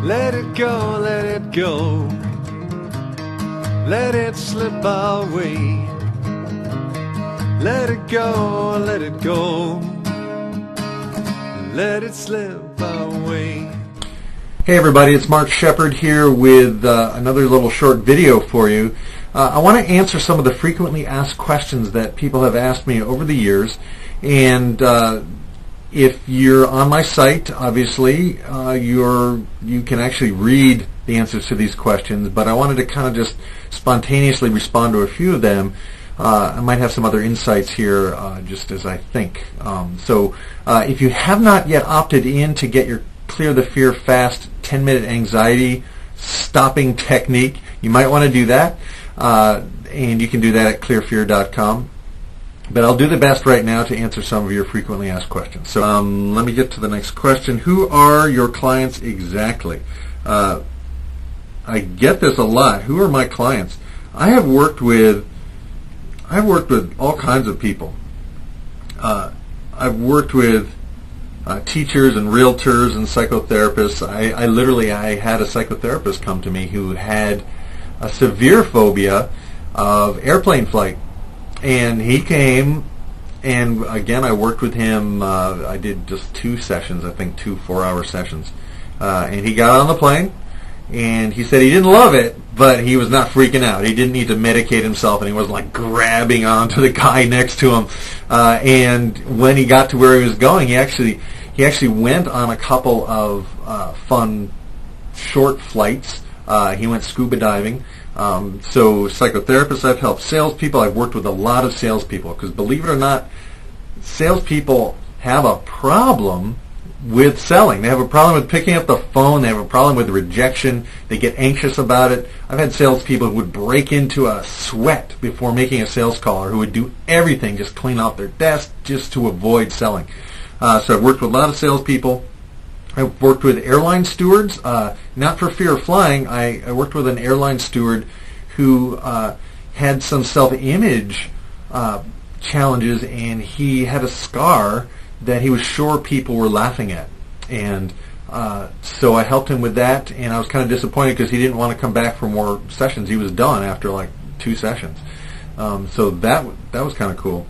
Let it go, let it go. Let it slip away. Let it go, let it go. Let it slip away. Hey everybody, it's Mark Shepard here with another little short video for you. I want to answer some of the frequently asked questions that people have asked me over the years, and if you're on my site, obviously, you can actually read the answers to these questions, but I wanted to kind of just spontaneously respond to a few of them. I might have some other insights here just as I think. So if you have not yet opted in to get your Clear the Fear Fast 10-minute anxiety stopping technique, you might want to do that, and you can do that at clearfear.com. But I'll do the best right now to answer some of your frequently asked questions. So let me get to the next question. Who are your clients exactly? I get this a lot. Who are my clients? I've worked with all kinds of people. I've worked with teachers and realtors and psychotherapists. I had a psychotherapist come to me who had a severe phobia of airplane flight. And he came, and again, I worked with him. I did just 2 sessions, I think 2 4-hour sessions. And he got on the plane, and he said he didn't love it, but he was not freaking out. He didn't need to medicate himself, and he wasn't like grabbing onto the guy next to him. And when he got to where he was going, he actually went on a couple of fun short flights. He went scuba diving. So psychotherapists I've helped, salespeople, I've worked with a lot of salespeople, because believe it or not, salespeople have a problem with selling. They have a problem with picking up the phone. They have a problem with rejection. They get anxious about it. I've had salespeople who would break into a sweat before making a sales call, or who would do everything, just clean out their desk just to avoid selling. So I've worked with a lot of salespeople. I've worked with airline stewards, not for fear of flying. I worked with an airline steward who had some self-image challenges, and he had a scar that he was sure people were laughing at. And so I helped him with that, and I was kind of disappointed because he didn't want to come back for more sessions. He was done after like 2 sessions. So that was kind of cool.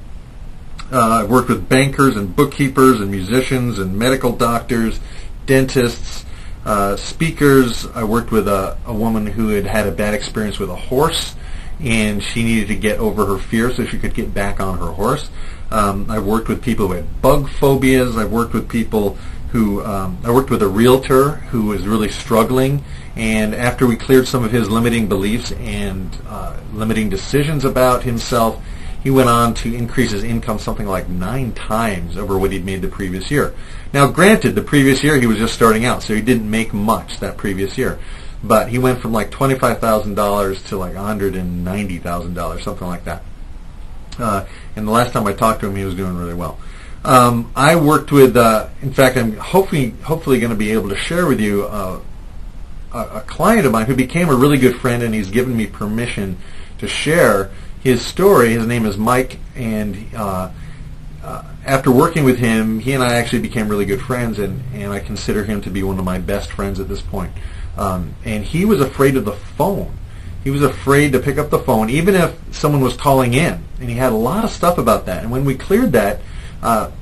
I've worked with bankers and bookkeepers and musicians and medical doctors, dentists, speakers. I worked with a woman who had a bad experience with a horse, and she needed to get over her fear so she could get back on her horse. I've worked with people who had bug phobias. I've worked with people who, I worked with a realtor who was really struggling, and after we cleared some of his limiting beliefs and limiting decisions about himself, he went on to increase his income something like 9 times over what he'd made the previous year. Now, granted, the previous year he was just starting out, so he didn't make much that previous year. But he went from like $25,000 to like $190,000, something like that. And the last time I talked to him, he was doing really well. I worked with, in fact, I'm hopefully going to be able to share with you a client of mine who became a really good friend, and he's given me permission to share his story. His name is Mike, and after working with him, he and I actually became really good friends, and I consider him to be one of my best friends at this point. And he was afraid of the phone. He was afraid to pick up the phone, even if someone was calling in, and he had a lot of stuff about that. And when we cleared that, that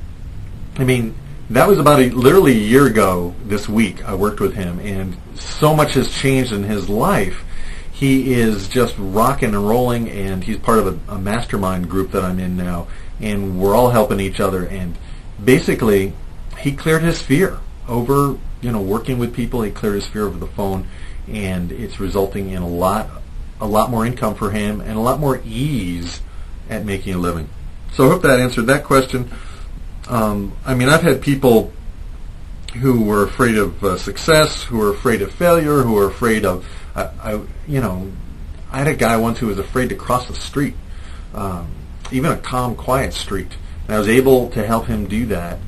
was about literally a year ago this week. I worked with him, and so much has changed in his life. He is just rocking and rolling, and he's part of a mastermind group that I'm in now, and we're all helping each other. And basically, he cleared his fear over, working with people. He cleared his fear over the phone, and it's resulting in a lot more income for him and a lot more ease at making a living. So I hope that answered that question. I've had people who were afraid of success, who were afraid of failure, who were afraid of I had a guy once who was afraid to cross the street, even a calm, quiet street, and I was able to help him do that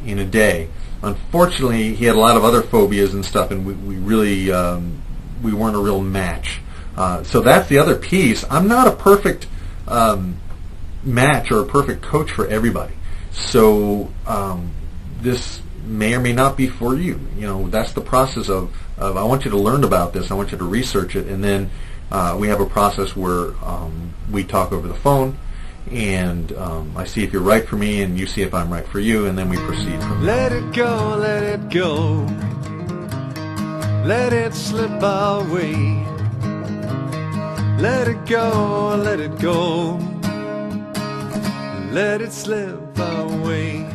in a day. Unfortunately, he had a lot of other phobias and stuff, and we really we weren't a real match. So that's the other piece. I'm not a perfect match or a perfect coach for everybody. So this may or may not be for you. You know, that's the process of I want you to learn about this, I want you to research it, and then we have a process where we talk over the phone, and I see if you're right for me, and you see if I'm right for you, and then we proceed from there. Let it go, let it go. Let it slip away. Let it go, let it go. Let it slip away.